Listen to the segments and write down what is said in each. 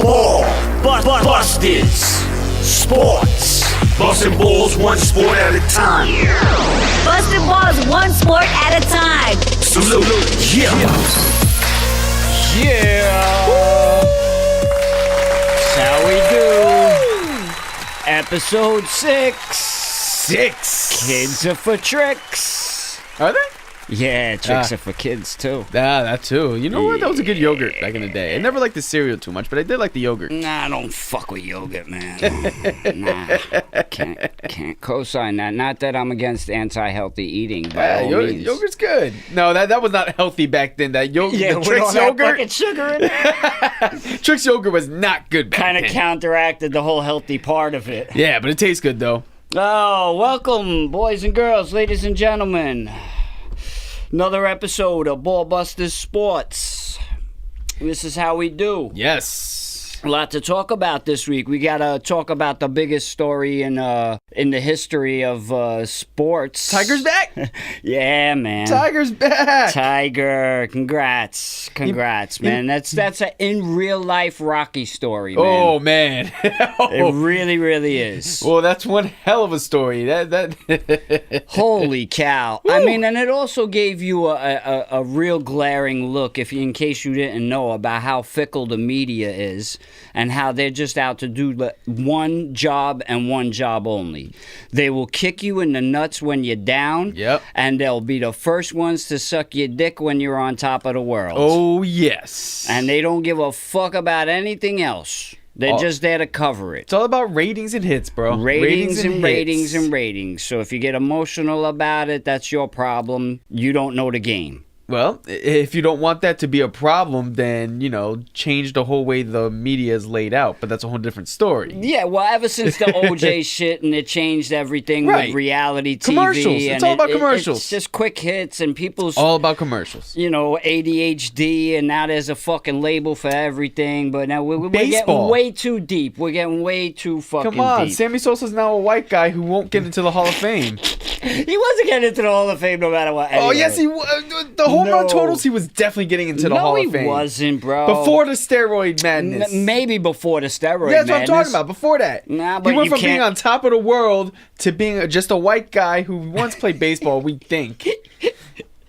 Busters. Sports. Busting balls one sport at a time. Busting balls one sport at a time. Salute. Yeah. That's how we do. Episode 6. Kids are for tricks. Are they? Yeah, tricks are for kids too. That too. You know what? That was a good yogurt back in the day. I never liked the cereal too much, but I did like the yogurt. Nah, I don't fuck with yogurt, man. Nah, can't co-sign that. Not that I'm against anti-healthy eating, by all means. Yogurt's good. No, that was not healthy back then. That yogurt, Yeah, the with Trix all that yogurt, fucking sugar in it. Trix yogurt was not good back Kind of then. counteracted the whole healthy part of it. Yeah, but it tastes good though. Oh, welcome, boys and girls, ladies and gentlemen. Another episode of Ballbusters Sports. This is how we do. Yes. A lot to talk about this week. We gotta talk about the biggest story in the history of sports. Tiger's back. Yeah, man. Tiger's back. Tiger, congrats, man. That's an in real life Rocky story, man. Oh man. It really, really is. Well, that's one hell of a story. That. Holy cow. Woo. I mean, and it also gave you a real glaring look, in case you didn't know, about how fickle the media is and how they're just out to do one job and one job only. They will kick you in the nuts when you're down, Yep. and they'll be the first ones to suck your dick when you're on top of the world. Oh yes. And they don't give a fuck about anything else. They're just there to cover it. It's all about ratings and hits, bro. Ratings and hits. ratings and ratings. So if you get emotional about it, that's your problem. You don't know the game. Well, if you don't want that to be a problem, then, change the whole way the media is laid out. But that's a whole different story. Yeah, well, ever since the OJ shit and it changed everything Right. with reality TV. Commercials. It's and all about commercials. It's just quick hits and people's, All about commercials. ADHD, and now there's a fucking label for everying. But now we're getting Baseball. way too deep. We're getting way too fucking Come on. deep. Sammy Sosa's now a white guy who won't get into the Hall of Fame. He wasn't getting into the Hall of Fame no matter what. Oh, Anyway. yes, he was. The home run totals, he was definitely getting into the Hall of Fame. No, he wasn't, bro. Before the steroid madness. Maybe before the steroid That's what I'm madness. talking about. Before that. Nah, but he went you from being can't- on top of the world to being just a white guy who once played baseball, we think.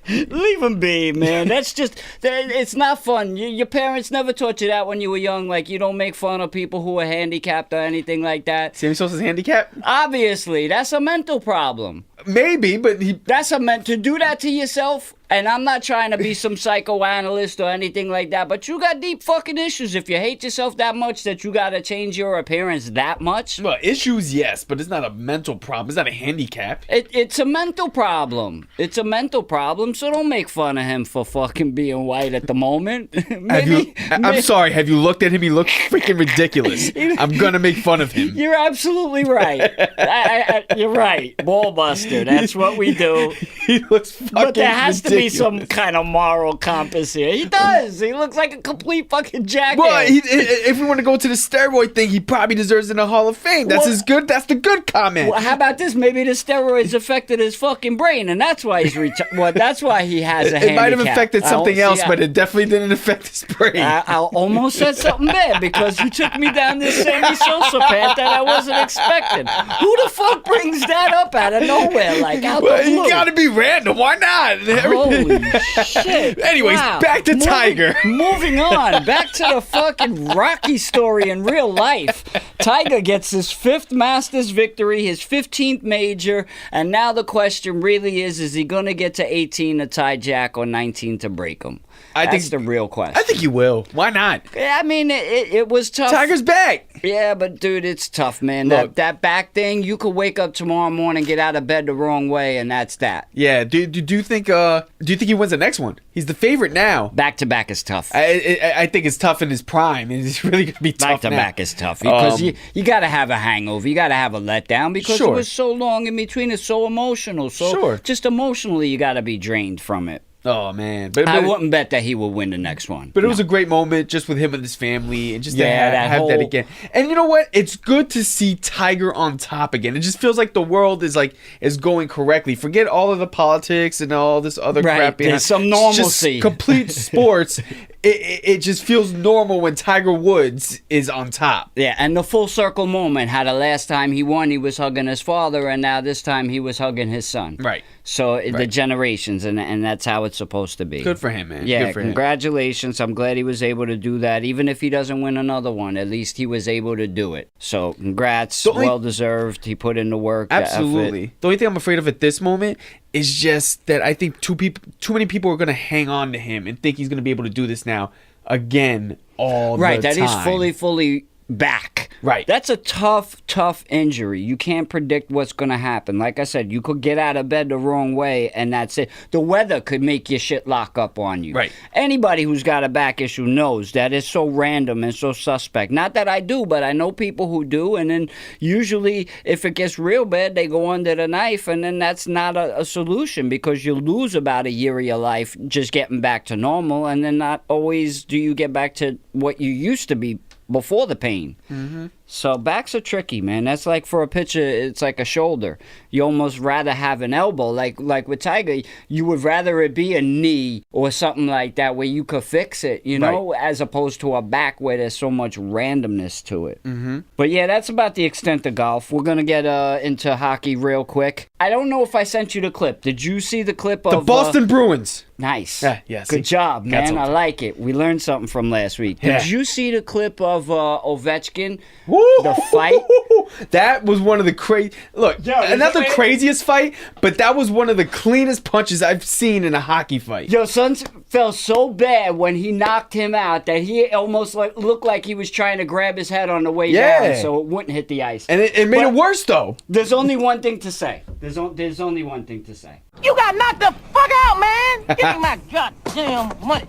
Leave him be, man. That's just, it's not fun. Your parents never taught you that when you were young. Like, you don't make fun of people who are handicapped or anything like that. Sammy Sosa's handicapped? Obviously, that's a mental problem. Maybe, but he... To do that to yourself. And I'm not trying to be some psychoanalyst or anything like that, but you got deep fucking issues. If you hate yourself that much that you gotta change your appearance that much. Well, issues, yes, but it's not a mental problem. It's not a handicap. It's a mental problem. It's a mental problem, so don't make fun of him for fucking being white at the moment. I'm sorry, have you looked at him? He looks freaking ridiculous. I'm gonna make fun of him. You're absolutely right. You're right. Ballbuster. That's what we do. He looks fucking But there has to be ridiculous. some kind of moral compass here. He does. He looks like a complete fucking jackass. Well, if we want to go to the steroid thing, he probably deserves in the Hall of Fame. That's Well- his good. That's the good comment. Well, how about this? Maybe the steroids affected his fucking brain, and that's why he's that's why he has a handicap. It might have affected something else, but it definitely didn't affect his brain. I almost said something bad because you took me down this Sammy Sosa path that I wasn't expecting. Who the fuck brings that up out of nowhere? Like, out Well, the blue? you gotta be random. Why not? Holy shit. Anyways, Wow. back to Tiger. Moving on. Back to the fucking Rocky story in real life. Tiger gets his 5th Masters victory, his 15th major, and now the question really is he going to get to 18 to tie Jack or 19 to break him? That's the real question. I think he will. Why not? I mean, it was tough. Tiger's back. Yeah, but dude, it's tough, man. Look. That back thing, you could wake up tomorrow morning, get out of bed the wrong way, and that's that. Yeah. Do you think he wins the next one? He's the favorite now. Back to back is tough. I think it's tough in his prime, and it's really gonna be tough Back to now. back is tough because you got to have a hangover. You got to have a letdown because Sure. it was so long in between. It's so emotional. So Sure. just emotionally, you got to be drained from it. Oh man, but I wouldn't bet that he will win the next one. But it was a great moment just with him and his family, and just to Yeah, have that whole- again. And you know what? It's good to see Tiger on top again. It just feels like the world is going correctly. Forget all of the politics and all this other Right, crap. there's some It's normalcy. just complete sports. it just feels normal when Tiger Woods is on top. Yeah, and the full circle moment, how the last time he won, he was hugging his father, and now this time he was hugging his son. Right. So the generations, and that's how it's supposed to be. Good for him, man. Yeah, Good for him. congratulations. I'm glad he was able to do that. Even if he doesn't win another one, at least he was able to do it. So congrats, well-deserved. He put in the work. Absolutely. The only thing I'm afraid of at this moment is just that I think too many people are going to hang on to him and think he's going to be able to do this now again all the time. Right, that he's fully back. Right. That's a tough injury. You can't predict what's going to happen. Like I said, you could get out of bed the wrong way, and that's it. The weather could make your shit lock up on you. Right. Anybody who's got a back issue knows that it's so random and so suspect. Not that I do, but I know people who do, and then usually if it gets real bad, they go under the knife, and then that's not a solution because you lose about a year of your life just getting back to normal, and then not always do you get back to what you used to be before the pain. Mm-hmm. So backs are tricky, man. That's like for a pitcher, it's like a shoulder. You almost rather have an elbow. Like with Tiger, you would rather it be a knee or something like that where you could fix it, you know, as opposed to a back where there's so much randomness to it. Mm-hmm. But yeah, that's about the extent of golf. We're going to get into hockey real quick. I don't know if I sent you the clip. Did you see the clip of... The Boston Bruins. Nice. Yeah, good job, man. I like it. We learned something from last week. Yeah. Did you see the clip of Ovechkin? Woo! The fight? That was one of the crazy... Look, not the craziest fight, but that was one of the cleanest punches I've seen in a hockey fight. Yo, son felt so bad when he knocked him out that he almost looked like he was trying to grab his head on the way down so it wouldn't hit the ice. And it made it worse, though. There's only one thing to say. There's only one thing to say. You got knocked the fuck out, man! Give me my goddamn money.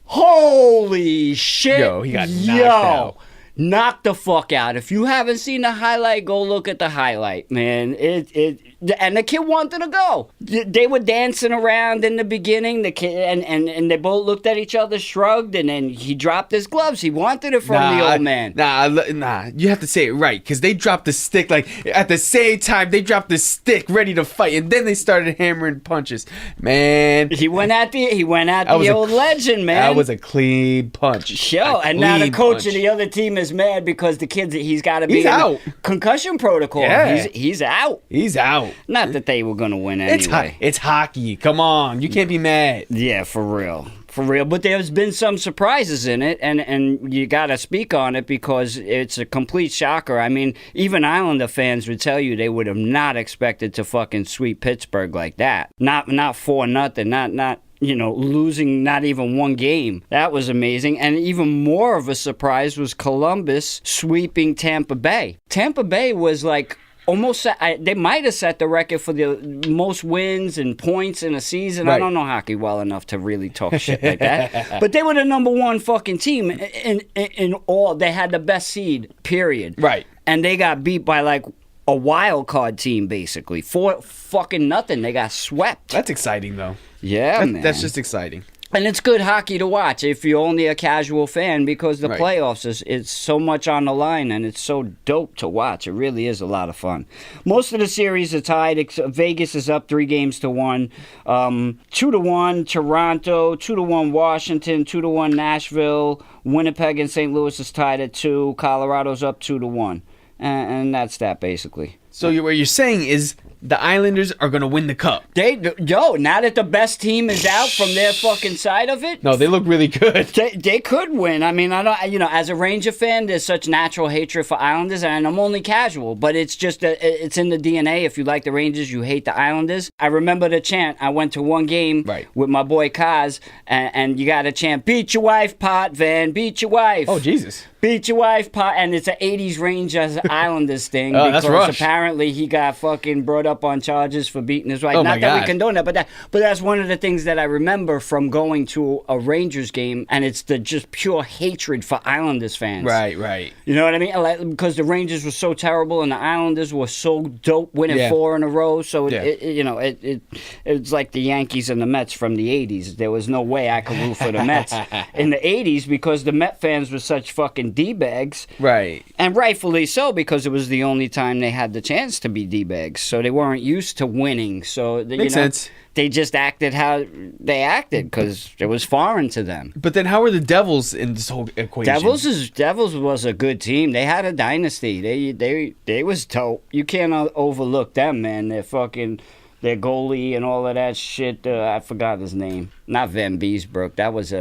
Holy shit. Yo, he got knocked out. Knocked the fuck out. If you haven't seen the highlight, go look at the highlight, man. And the kid wanted to go. They were dancing around in the beginning. The kid and they both looked at each other, shrugged, and then he dropped his gloves. He wanted it from the old man. Nah. You have to say it right, because they dropped the stick like at the same time. They dropped the stick ready to fight, and then they started hammering punches. Man, he went at the old legend, man. That was a clean punch. Yo, and now the coach of the other team is mad because the kid he's got to be he's out. Concussion protocol. Yeah. He's out. He's out. Not that they were going to win anyway. It's hockey. Come on. You can't be mad. Yeah, for real. For real. But there's been some surprises in it, and you got to speak on it because it's a complete shocker. I mean, even Islander fans would tell you they would have not expected to fucking sweep Pittsburgh like that. Not 4-0, not losing not even one game. That was amazing. And even more of a surprise was Columbus sweeping Tampa Bay. Tampa Bay was like almost, they might have set the record for the most wins and points in a season. Right. I don't know hockey well enough to really talk shit like that. But they were the number one fucking team in all. They had the best seed, period. Right. And they got beat by like a wild card team, basically. 4-0. They got swept. That's exciting, though. Yeah, man. That's just exciting. And it's good hockey to watch if you're only a casual fan because the playoffs it's so much on the line and it's so dope to watch. It really is a lot of fun. Most of the series are tied. Vegas is up 3-1. 2-1 Toronto, 2-1 Washington, 2-1 Nashville. Winnipeg and St. Louis is tied at 2. Colorado's up 2-1. And that's that, basically. So what you're saying is the Islanders are going to win the cup. Now that the best team is out from their fucking side of it. No, they look really good. They could win. I mean, I don't. As a Ranger fan, there's such natural hatred for Islanders, and I'm only casual, but it's just it's in the DNA. If you like the Rangers, you hate the Islanders. I remember the chant. I went to one game with my boy Kaz, and you got to chant, "Beat your wife, Pot Van, beat your wife." Oh, Jesus. Beat your wife, Pot, and it's an 80s Rangers Islanders thing that's because Rush. Apparently he got fucking brought up on charges for beating his wife. Oh, Not my that we God. condone that, but that's one of the things that I remember from going to a Rangers game, and it's the just pure hatred for Islanders fans. Right. You know what I mean? Because the Rangers were so terrible and the Islanders were so dope, winning 4 in a row. So it's like the Yankees and the Mets from the 80s. There was no way I could root for the Mets in the 80s because the Met fans were such fucking D-bags. Right. And rightfully so, because it was the only time they had the chance. chance to be D-bags, so they weren't used to winning. So Makes sense. They just acted how they acted because it was foreign to them. But then how are the Devils in this whole equation? Devils was a good team. They had a dynasty. They was dope. You can't overlook them, man. Their goalie and all of that shit. I forgot his name. Not Van Beesbrook. That was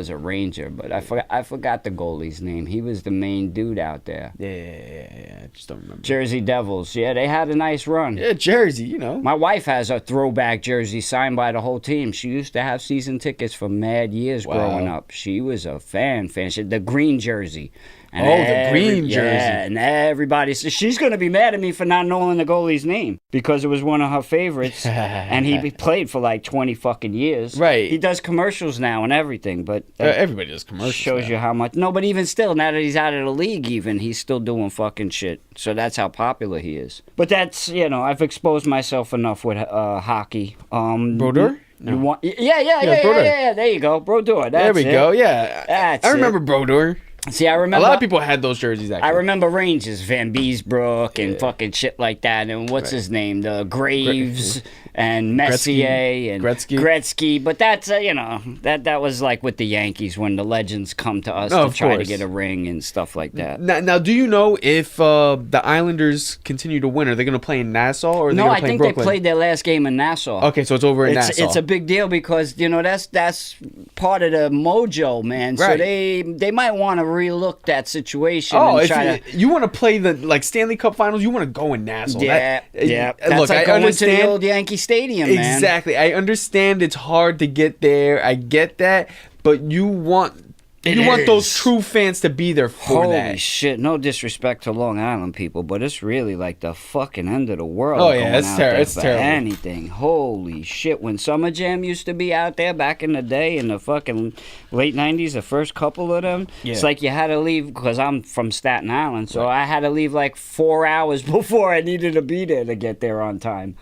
a Ranger, but I forgot the goalie's name. He was the main dude out there. Yeah. I just don't remember. Jersey Devils. Yeah, they had a nice run. Yeah, Jersey, you know. My wife has a throwback jersey signed by the whole team. She used to have season tickets for mad years growing up. She was a fan. The green jersey. And the green jersey. Yeah, and everybody says she's going to be mad at me for not knowing the goalie's name because it was one of her favorites, and he played for like 20 fucking years. Right. He does commercials now and everything, but everybody does commercials. Shows now. you how much. No, but even still, now that he's out of the league, he's still doing fucking shit. So that's how popular he is. But that's I've exposed myself enough with hockey. Brodeur? No. Yeah. There you go, Brodeur. There we go. Yeah, I remember Brodeur. See, I remember a lot of people had those jerseys. Actually, I remember Rangers, Van Beesbrook, and fucking shit like that. And what's his name, the Graves and Messier and Gretzky. But that's that was like with the Yankees when the legends come to us to try to get a ring and stuff like that. Now, do you know if the Islanders continue to win? Are they going to play in Nassau or are they going to play in Brooklyn? They played their last game in Nassau. Okay, so it's over in Nassau. It's a big deal because that's part of the mojo, man. So they might want to relook that situation. Oh, if you want to play the Stanley Cup Finals, you want to go in Nassau. Yeah. That's look, like going to the old Yankee Stadium, man. Exactly. I understand it's hard to get there. I get that, but you want those true fans to be there for that. Holy shit! No disrespect to Long Island people, but it's really like the fucking end of the world. Oh yeah, it's terrible. Anything. Holy shit! When Summer Jam used to be out there back in the day in the fucking late '90s, the first couple of them, it's like you had to leave because I'm from Staten Island, so I had to leave like 4 hours before I needed to be there to get there on time.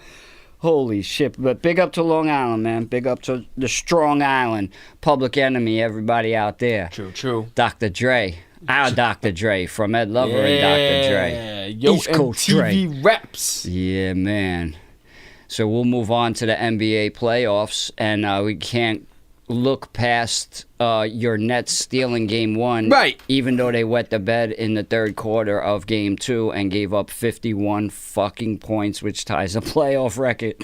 Holy shit. But big up to Long Island, man. Big up to the Strong Island. Public Enemy, everybody out there. True. Dr. Dre. Our Dr. Dre from Ed Lover and Dr. Dre. East Coast Dre. Reps. Yeah, man. So we'll move on to the NBA playoffs, and we can't look past your Nets stealing Game 1. Right. Even though they wet the bed in the third quarter of Game 2 and gave up 51 fucking points, which ties a playoff record.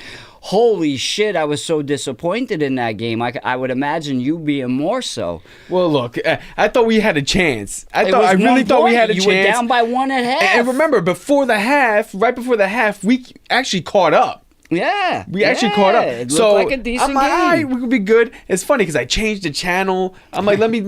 Holy shit, I was so disappointed in that game. I would imagine you being more so. Well, look, I thought we had a chance. I really thought we had a chance. You were down by 1 at half. And remember, right before the half, we actually caught up. Yeah. We actually caught up. It so looked like a decent I'm like, game. all right, we could be good. It's funny because I changed the channel. I'm like, let me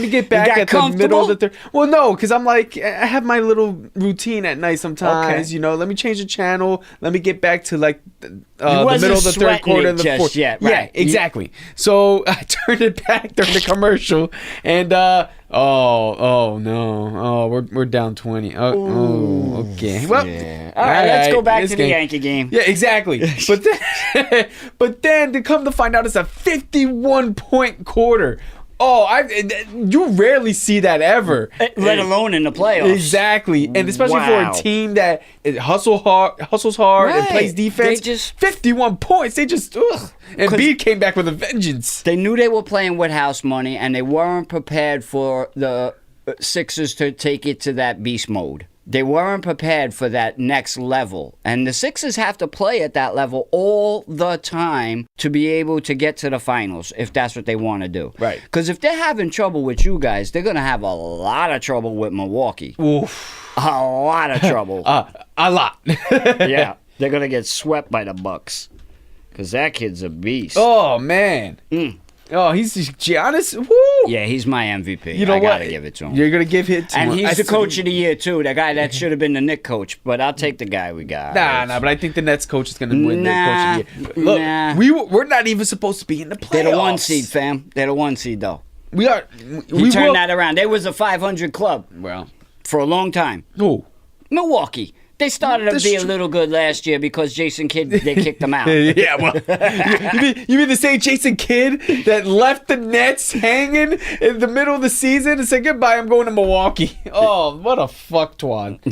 get back at the middle of the third. Well, no, because I'm like, I have my little routine at night sometimes. Okay. Let me change the channel. Let me get back to like the middle of the third quarter and the fourth. Yet, right. Yeah, exactly. So I turned it back during the commercial, and oh no, we're down 20. Oh, okay. Well, yeah. All right, let's go back to the Yankee game. Yeah, exactly. But then to come to find out, it's a 51-point quarter. Oh, you rarely see that ever. Let alone in the playoffs. Exactly. And especially for a team that hustles hard and plays defense. 51 points. They just, ugh. And Embiid came back with a vengeance. They knew they were playing with house money, and they weren't prepared for the Sixers to take it to that beast mode. They weren't prepared for that next level. And the Sixers have to play at that level all the time to be able to get to the finals, if that's what they want to do. Right. Because if they're having trouble with you guys, they're going to have a lot of trouble with Milwaukee. Oof. A lot of trouble. A lot. Yeah. They're going to get swept by the Bucks. Because that kid's a beast. Oh, man. Oh, he's Giannis. Woo! Yeah, he's my MVP. You know I what? gotta give it to him. You're gonna give it to him. And he's the coach of the year too. The guy that should have been the Knicks coach, but I'll take the guy we got. Nah. But I think the Nets coach is gonna win the coach of the year. Look, we're not even supposed to be in the playoffs. They're the 1 seed, fam. They're the 1 seed though. We are. We turned that around. They was a 500 club. Well, for a long time. Who? Milwaukee. They started to be a little good last year because Jason Kidd, they kicked them out. Yeah, well, you mean to say Jason Kidd that left the Nets hanging in the middle of the season and said, goodbye, I'm going to Milwaukee. Oh, what a fucktwad.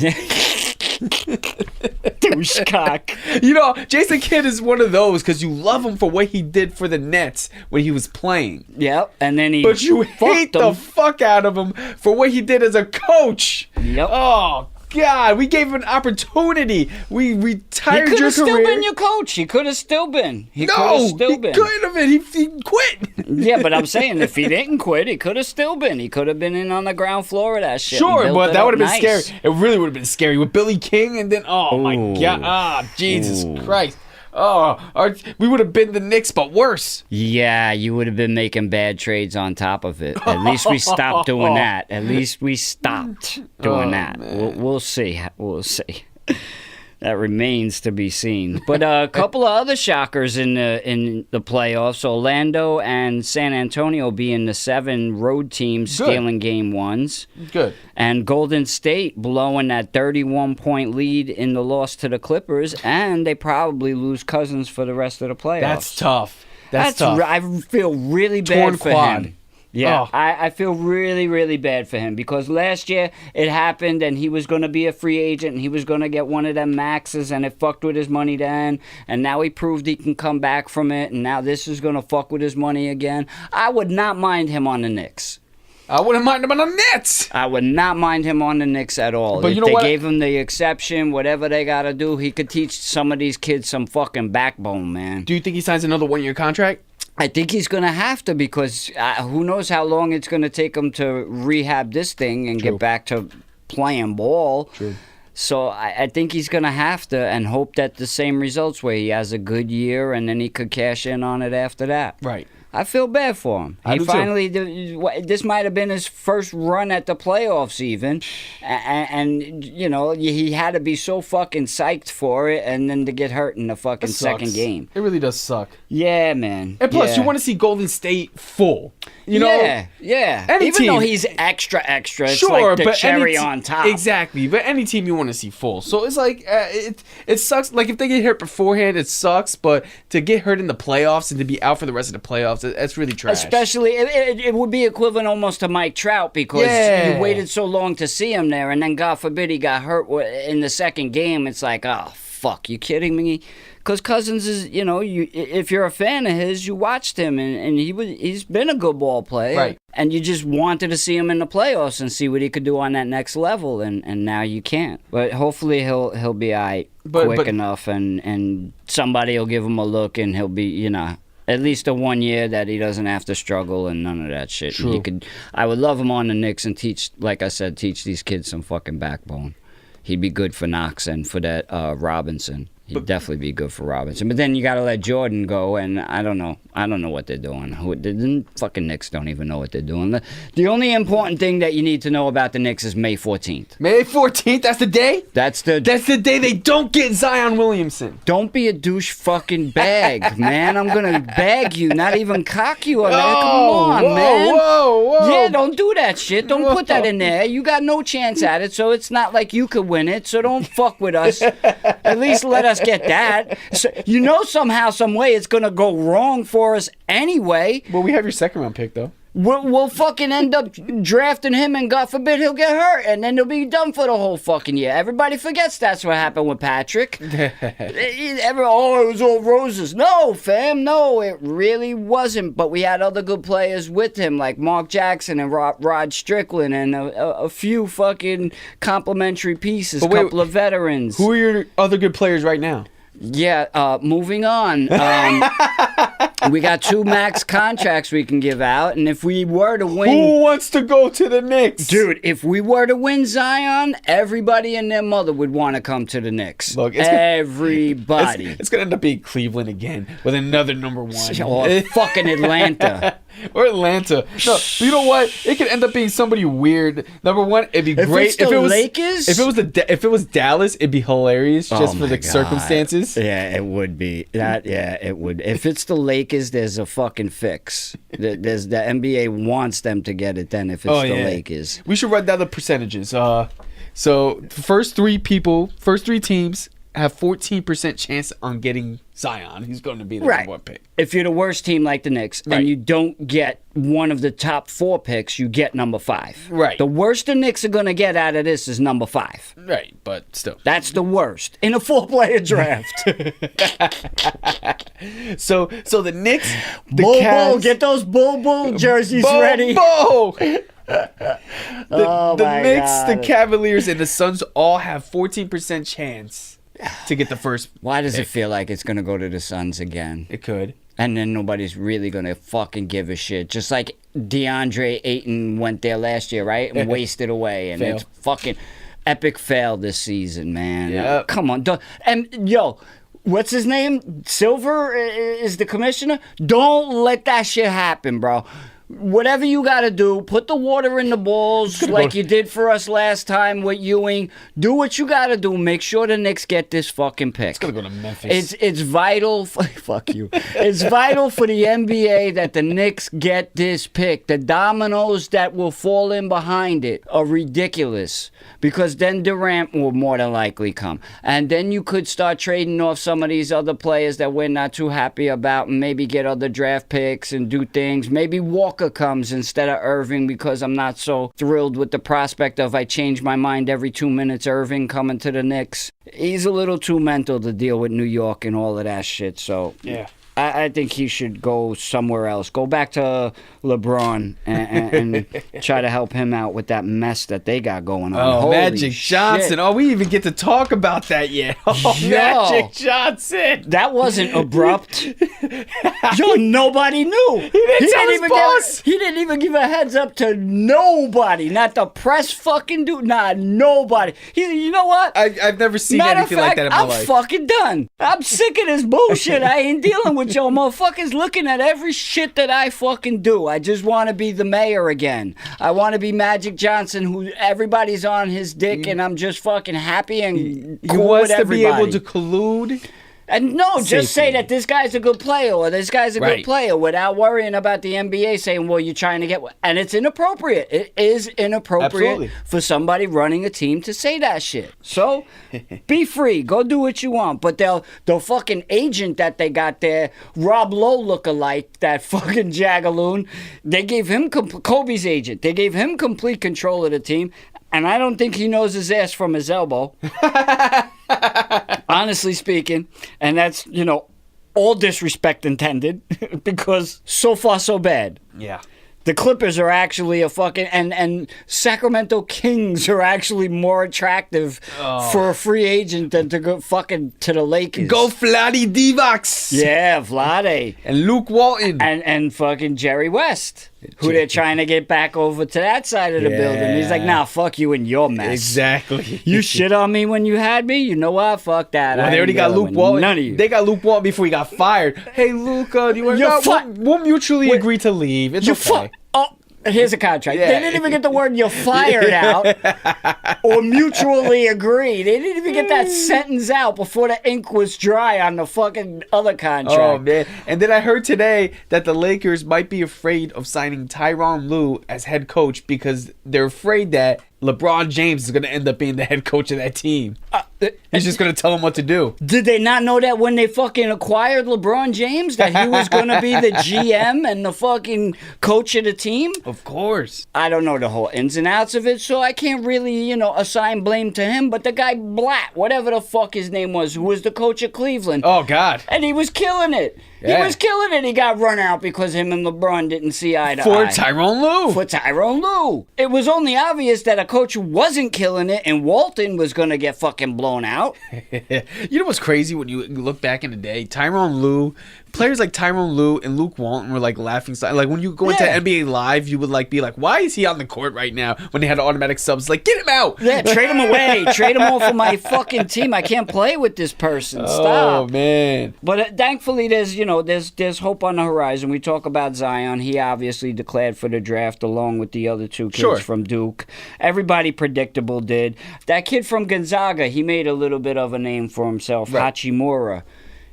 Douchecock. You know, Jason Kidd is one of those because you love him for what he did for the Nets when he was playing. Yep, and then he But you hate the fuck out of him for what he did as a coach. Yep. Oh, God. We gave him an opportunity. We He retired could your have still career. been your coach. He could have still been. He could have No, still he been. couldn't have been. He quit. Yeah, but I'm saying if he didn't quit, he could have still been. He could have been in on the ground floor of that shit. and Sure, built but it that up would have been nice. scary. It really would have been scary with Billy King and then, oh my Ooh. God. Ah, Jesus Ooh. Christ. Oh, we would have been the Knicks, but worse. Yeah, you would have been making bad trades on top of it. At least we stopped doing that. At least we stopped doing that. We'll see. We'll see. That remains to be seen. But a couple of other shockers in the playoffs. Orlando and San Antonio being the 7 road teams Good. stealing game ones. Good. And Golden State blowing that 31-point lead in the loss to the Clippers. And they probably lose Cousins for the rest of the playoffs. That's tough. That's tough. I feel really bad Torn for quad. him. Yeah, Oh. I feel really, really bad for him because last year it happened and he was going to be a free agent and he was going to get one of them maxes and it fucked with his money then. And now he proved he can come back from it and now this is going to fuck with his money again. I would not mind him on the Knicks. I wouldn't mind him on the Nets. I would not mind him on the Knicks at all. But if you know they what? gave him the exception, whatever they got to do, he could teach some of these kids some fucking backbone, man. Do you think he signs another 1-year contract? I think he's going to have to because who knows how long it's going to take him to rehab this thing and True. get back to playing ball. True. So I think he's going to have to and hope that the same results where he has a good year and then he could cash in on it after that. Right. I feel bad for him. I He do too. finally, this might have been his first run at the playoffs even. And you know, he had to be so fucking psyched for it and then to get hurt in the fucking It second sucks. game. It really does suck. Yeah, man. And plus, yeah. you want to see Golden State full. You know? Yeah. Any Even though team- he's extra, it's Sure, like the but cherry any on top. Exactly, but any team you want to see full. So it's like it sucks. Like if they get hurt beforehand, it sucks. But to get hurt in the playoffs and to be out for the rest of the playoffs, that's really trash. Especially, it would be equivalent almost to Mike Trout because Yeah. you waited so long to see him there, and then God forbid he got hurt in the second game. It's like, oh fuck, you kidding me? Because Cousins is, you know, if you're a fan of his, you watched him, and he's been a good ball player, Right. And you just wanted to see him in the playoffs and see what he could do on that next level, and now you can't. But hopefully he'll be all right quick enough, and somebody will give him a look, and he'll be, you know. At least a 1 year that he doesn't have to struggle and none of that shit. True. I would love him on the Knicks and teach, like I said, teach these kids some fucking backbone. He'd be good for Knox and for that Robinson. He'd definitely be good for Robinson. But then you got to let Jordan go, and I don't know. I don't know what they're doing. The fucking Knicks don't even know what they're doing. The only important thing that you need to know about the Knicks is May 14th. May 14th. That's the day. That's the day they don't get Zion Williamson. Don't be a douche fucking bag, man. I'm gonna bag you, not even cock you on that. Come on, man. Whoa. Yeah, don't do that shit. Don't put that in there. You got no chance at it, so it's not like you could win it. So don't fuck with us. At least let us get that. So, you know, somehow, some way, it's gonna go wrong for us anyway. Well, we have your second round pick though. We'll fucking end up drafting him, and God forbid he'll get hurt, and then he'll be done for the whole fucking year. Everybody forgets that's what happened with Patrick. It was all roses. No, fam, no, it really wasn't. But we had other good players with him, like Mark Jackson and Rod Strickland, and a few fucking complimentary pieces, a couple of veterans. Who are your other good players right now? Yeah, moving on. We got 2 max contracts we can give out, and if we were to win... Who wants to go to the Knicks? Dude, if we were to win Zion, everybody and their mother would want to come to the Knicks. Look, everybody. It's going to end up being Cleveland again with another number 1. Or fucking Atlanta. Or Atlanta. No, you know what? It could end up being somebody weird. Number 1, it'd be If great it's the if it was Lakers? If it was Dallas, it'd be hilarious just for my the God. circumstances. Yeah, it would be. It would. If it's the Lakers, there's a fucking fix. The NBA wants them to get it then if it's the Lakers. We should run down the percentages. So first three teams have 14% chance on getting Zion. He's going to be the number one pick. If you're the worst team like the Knicks and you don't get one of the top 4 picks, you get number 5. Right. The worst the Knicks are going to get out of this is number 5. Right, but still. That's the worst in a 4-player draft. So the Knicks, the Bull, Cavs, bull, get those bull jerseys Bull, ready. Bull. The my Knicks, God. the Cavaliers, and the Suns all have 14% chance to get the first. Why does it pick. feel like it's going to go to the Suns again? It could. And then nobody's really going to fucking give a shit. Just like DeAndre Ayton went there last year, right? And wasted away. And Fail. it's fucking epic fail this season, man. Yep. Come on. And, yo, what's his name? Silver is the commissioner? Don't let that shit happen, bro. Whatever you got to do, put the water in the balls like you did for us last time with Ewing. Do what you got to do. Make sure the Knicks get this fucking pick. It's going to go to Memphis. It's vital. Fuck you. It's vital for the NBA that the Knicks get this pick. The dominoes that will fall in behind it are ridiculous because then Durant will more than likely come. And then you could start trading off some of these other players that we're not too happy about and maybe get other draft picks and do things. Maybe Walker comes instead of Irving because I'm not so thrilled with the prospect of I change my mind every 2 minutes Irving coming to the Knicks. He's a little too mental to deal with New York and all of that shit. So Yeah. I think he should go somewhere else. Go back to LeBron and try to help him out with that mess that they got going on. Oh, Holy Magic Johnson. shit. Oh, we even get to talk about that yet. Oh, Yo. Magic Johnson. That wasn't abrupt. Yo, nobody knew. He didn't tell his boss. He didn't even give a heads up to nobody. Not the press fucking dude. Nah, nobody. You know what? I've never seen Matter anything of fact, like that in my I'm life. fucking done. I'm sick of this bullshit. I ain't dealing with y'all motherfuckers looking at every shit that I fucking do. I just want to be the mayor again. I want to be Magic Johnson, who everybody's on his dick, and I'm just fucking happy and He cool wants with to be everybody. able to collude. And no, just say Safely. that this guy's a good player or this guy's a good Right. player without worrying about the NBA saying, well, you're trying to get... And it's inappropriate. It is inappropriate Absolutely. for somebody running a team to say that shit. So, be free. Go do what you want. But the fucking agent that they got there, Rob Lowe lookalike, that fucking jagaloon, they gave him... Kobe's agent. They gave him complete control of the team. And I don't think he knows his ass from his elbow. Honestly speaking. And that's, all disrespect intended. Because so far, so bad. Yeah. The Clippers are actually a fucking... And Sacramento Kings are actually more attractive for a free agent than to go fucking to the Lakers. Go Vladdy Divac. Yeah, Vlade. And Luke Walton. And fucking Jerry West, who they're trying to get back over to that side of the building. He's like, nah, fuck you and your mess. Exactly. You shit on me when you had me? You know what? Fuck that. Well, I they already ain't got dealing Luke with Walton. None of you. They got Luke Walton before he got fired. Hey, Luke, do you want You're to... We'll mutually agree to leave. It's okay. Oh, here's a contract. Yeah. They didn't even get the word "you're fired" out or mutually agree. They didn't even get that sentence out before the ink was dry on the fucking other contract. Oh, man. And then I heard today that the Lakers might be afraid of signing Tyronn Lue as head coach because they're afraid that LeBron James is going to end up being the head coach of that team. He's just going to tell them what to do. Did they not know that when they fucking acquired LeBron James that he was going to be the GM and the fucking coach of the team? Of course. I don't know the whole ins and outs of it, so I can't really, assign blame to him. But the guy Blatt, whatever the fuck his name was, who was the coach of Cleveland. Oh, God. And he was killing it. Yeah. He was killing it. He got run out because him and LeBron didn't see eye to For eye. Tyronn Lue. For Tyronn Lue. It was only obvious that a coach who wasn't killing it and Walton was going to get fucking blown out. You know what's crazy when you look back in the day? Tyronn Lue, players like Tyronn Lue and Luke Walton were like laughing. Like when you go into NBA Live, you would like be like, why is he on the court right now? When they had automatic subs, like get him out. Yeah, trade him away. Trade him off of my fucking team. I can't play with this person. Stop. Oh, man. But thankfully, there's hope on the horizon. We talk about Zion. He obviously declared for the draft along with the other two kids from Duke. Everybody predictable did. That kid from Gonzaga, he made a little bit of a name for himself. Right. Hachimura.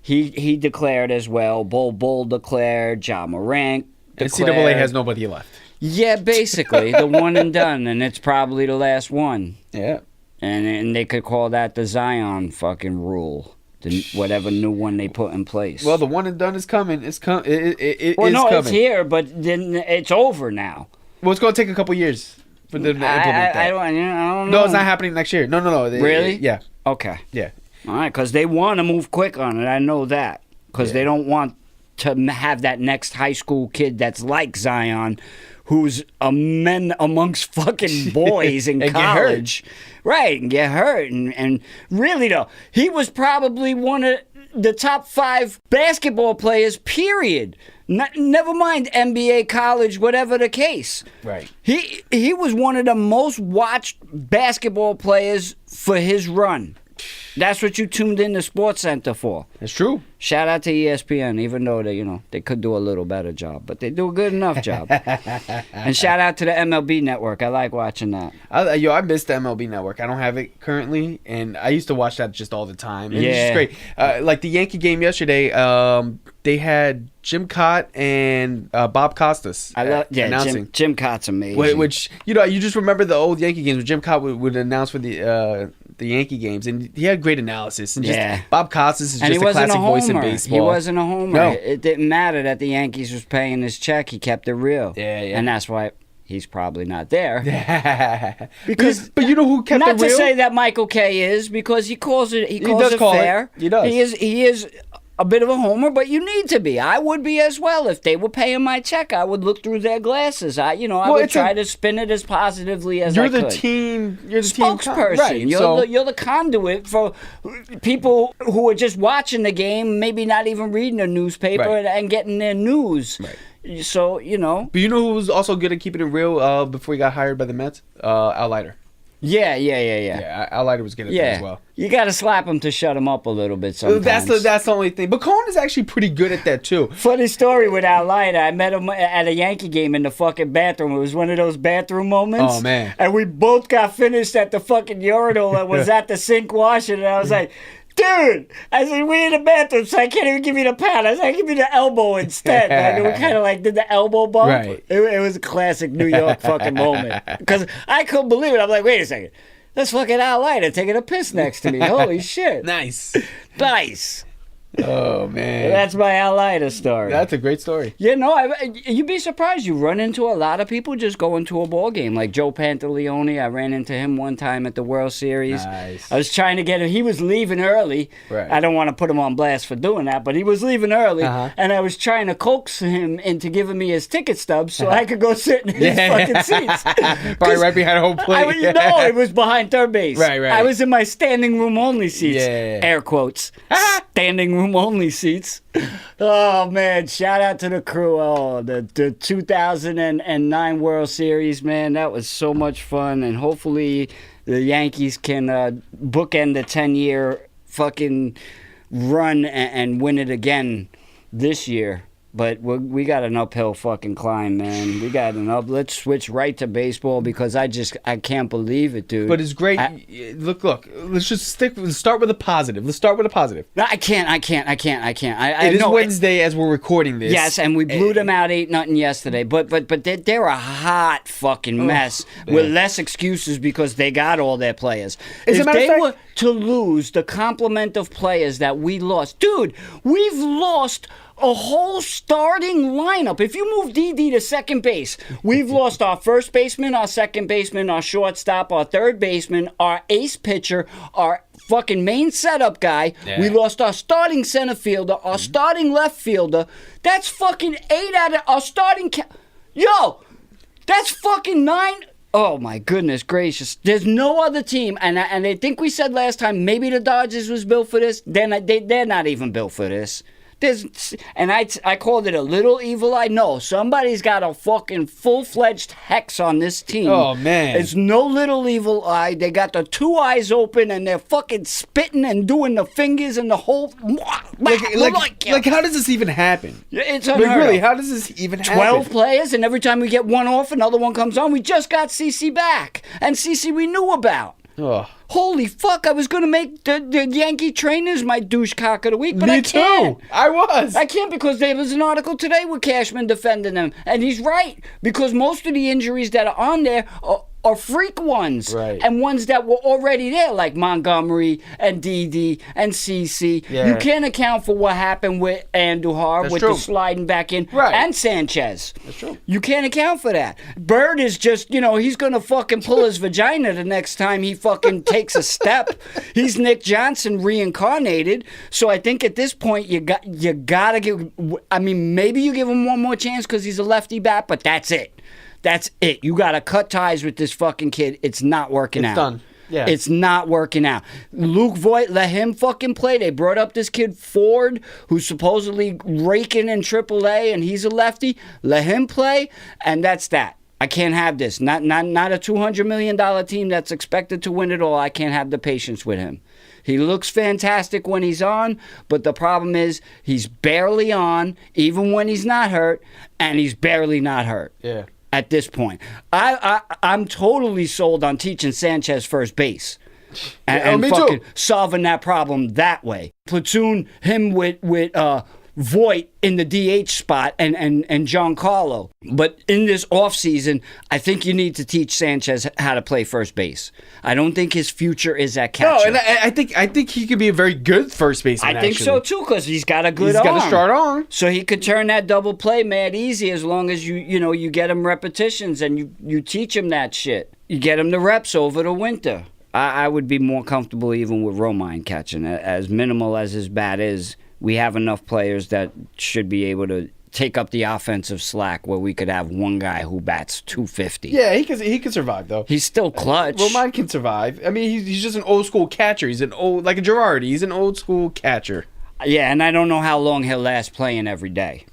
He declared as well. Bull declared. Ja Morant declared. NCAA has nobody left. Yeah, basically. The one and done. And it's probably the last one. Yeah. And they could call that the Zion fucking rule. Whatever new one they put in place. Well, the one and done is coming. It's coming. It's it's here, but then it's over now. Well, it's going to take a couple years for them to implement that. I don't know. No, it's not happening next year. No. Really? Yeah. Okay. Yeah. All right, because they want to move quick on it. I know that. Because they don't want to have that next high school kid that's like Zion, who's a man amongst fucking boys in And college. Right, and get hurt. And really, though, he was probably one of the top 5 basketball players, period. Never mind NBA, college, whatever the case. Right. He was one of the most watched basketball players for his run. That's what you tuned in to Sports Center for. It's true. Shout out to ESPN, even though they could do a little better job, but they do a good enough job. And shout out to the MLB Network. I like watching that. I miss the MLB Network. I don't have it currently, and I used to watch that just all the time. And It's just great. Like the Yankee game yesterday, they had Jim Cott and Bob Costas announcing. Jim Cott's amazing. Which you just remember the old Yankee games where Jim Cott would announce for the Yankee games, and he had great analysis. And just Bob Costas is just a classic voice in baseball. He wasn't a homer. No. It didn't matter that the Yankees was paying his check. He kept it real. Yeah. And that's why he's probably not there. Because, but you know who kept it real? Not to say that Michael K is, because he calls it. He calls it fair. He does. He is a bit of a homer, but you need to be. I would be as well. If they were paying my check, I would look through their glasses. I would try to spin it as positively as I could. You're the team spokesperson. Right, you're the conduit for people who are just watching the game, maybe not even reading the newspaper and getting their news. Right. So, But you know who was also good at keeping it real before he got hired by the Mets? Al Leiter. Yeah. Yeah, Al Leiter was good at that as well. You got to slap him to shut him up a little bit sometimes. That's the only thing. But Cohen is actually pretty good at that, too. Funny story with Al Leiter. I met him at a Yankee game in the fucking bathroom. It was one of those bathroom moments. Oh, man. And we both got finished at the fucking urinal that was at the sink washing. And I was like, dude, I said, we're in the bathroom, so I can't even give you the pat. I said, I give you the elbow instead. And we kind of like did the elbow bump. Right. It was a classic New York fucking moment. Because I couldn't believe it. I'm like, wait a second. That's fucking Al Leiter taking a piss next to me. Holy shit. Nice. Oh, man. That's my Al Leiter story. That's a great story. You'd be surprised. You run into a lot of people just going to a ball game. Like Joe Pantaleone, I ran into him one time at the World Series. Nice. I was trying to get him. He was leaving early. Right. I don't want to put him on blast for doing that, but he was leaving early, and I was trying to coax him into giving me his ticket stubs so I could go sit in his fucking seats. Probably right behind home plate. It was behind third base. Right. I was in my standing room only seats. Yeah. Air quotes. Standing room only seats. Oh man, shout out to the crew. Oh, the 2009 World Series, man, that was so much fun, and hopefully the Yankees can bookend the 10-year fucking run and win it again this year. But we got an uphill fucking climb, man. Let's switch right to baseball because I can't believe it, dude. But it's great. Look. Let's start with a positive. No, I can't. It is Wednesday as we're recording this. Yes, and we blew them out 8-0 yesterday. But they're a hot fucking mess with less excuses because they got all their players. If they were to lose the complement of players that we lost, dude, we've lost a whole starting lineup. If you move DD to second base, we've lost our first baseman, our second baseman, our shortstop, our third baseman, our ace pitcher, our fucking main setup guy. Yeah. We lost our starting center fielder, our starting left fielder. That's fucking 8 out of our starting. That's fucking 9. Oh my goodness gracious! There's no other team, and I think we said last time maybe the Dodgers was built for this. They're not even built for this. I called it a little evil eye. No, somebody's got a fucking full-fledged hex on this team. Oh, man. It's no little evil eye. They got the 2 eyes open, and they're fucking spitting and doing the fingers and the whole... Like how does this even happen? It's unheard of. Really, how does this even happen? 12 players, and every time we get one off, another one comes on. We just got CC back, and CC we knew about. Oh. Holy fuck, I was going to make the Yankee trainers my douchecock of the week, but I can't. Me too. I was. I can't because there was an article today with Cashman defending them. And he's right, because most of the injuries that are on there are freak ones. Right. And ones that were already there, like Montgomery and Didi and CeCe. Yeah. You can't account for what happened with Andujar, That's with true. the sliding back in, Right. and Sanchez. That's true. You can't account for that. Bird is just, he's going to fucking pull his vagina the next time he fucking takes a step. He's Nick Johnson reincarnated. So I think at this point, you got to give, maybe you give him one more chance because he's a lefty bat, but that's it. That's it. You got to cut ties with this fucking kid. It's not working out. It's done. Yeah. It's not working out. Luke Voigt, let him fucking play. They brought up this kid Ford, who's supposedly raking in AAA, and he's a lefty. Let him play, and that's that. I can't have this. Not a $200 million team that's expected to win it all. I can't have the patience with him. He looks fantastic when he's on, but the problem is he's barely on, even when he's not hurt, and he's barely not hurt. Yeah. At this point, I'm totally sold on teaching Sanchez first base, and me fucking too. solving that problem that way. Platoon him with Voigt in the DH spot and Giancarlo. But in this offseason, I think you need to teach Sanchez how to play first base. I don't think his future is at catcher. No, and I think he could be a very good first baseman. I think so too, because he's got a good He's arm. got a strong arm. So he could turn that double play mad easy as long as you get him repetitions and you teach him that shit. You get him the reps over the winter. I would be more comfortable even with Romine catching. As minimal as his bat is, we have enough players that should be able to take up the offensive slack where we could have one guy who bats 250. Yeah, he could survive though. He's still clutch. Romine can survive. I mean, he's just an old school catcher. He's like a Girardi. He's an old school catcher. Yeah, and I don't know how long he'll last playing every day.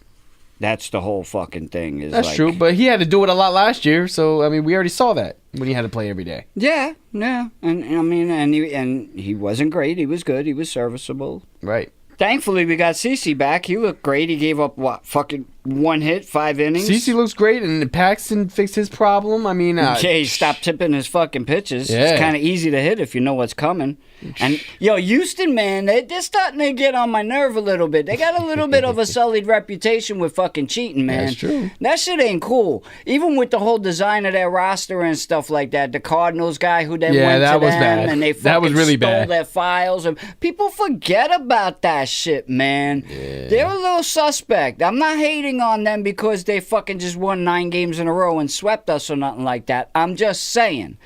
That's the whole fucking thing. That's true, but he had to do it a lot last year. So I mean, we already saw that when he had to play every day. Yeah, and he wasn't great. He was good. He was serviceable. Right. Thankfully, we got CeCe back. He looked great. He gave up, fucking 1 hit, 5 innings. CeCe looks great, and Paxton fixed his problem. I mean, he stopped tipping his fucking pitches. Yeah. It's kind of easy to hit if you know what's coming. And, Houston, man, they're starting to get on my nerve a little bit. They got a little bit of a sullied reputation with fucking cheating, man. That's true. That shit ain't cool. Even with the whole design of their roster and stuff like that. The Cardinals guy who then went that to was them bad. and they fucking That was really stole bad. their files. And people forget about that shit, man. Yeah. They're a little suspect. I'm not hating on them because they fucking just won 9 games in a row and swept us or nothing like that. I'm just saying,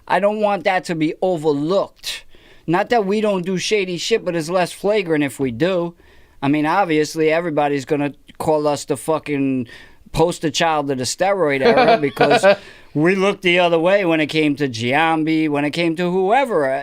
I don't want that to be overlooked. Not that we don't do shady shit, but it's less flagrant if we do. I mean, obviously, everybody's going to call us the fucking poster child of the steroid era because we looked the other way when it came to Giambi, when it came to whoever,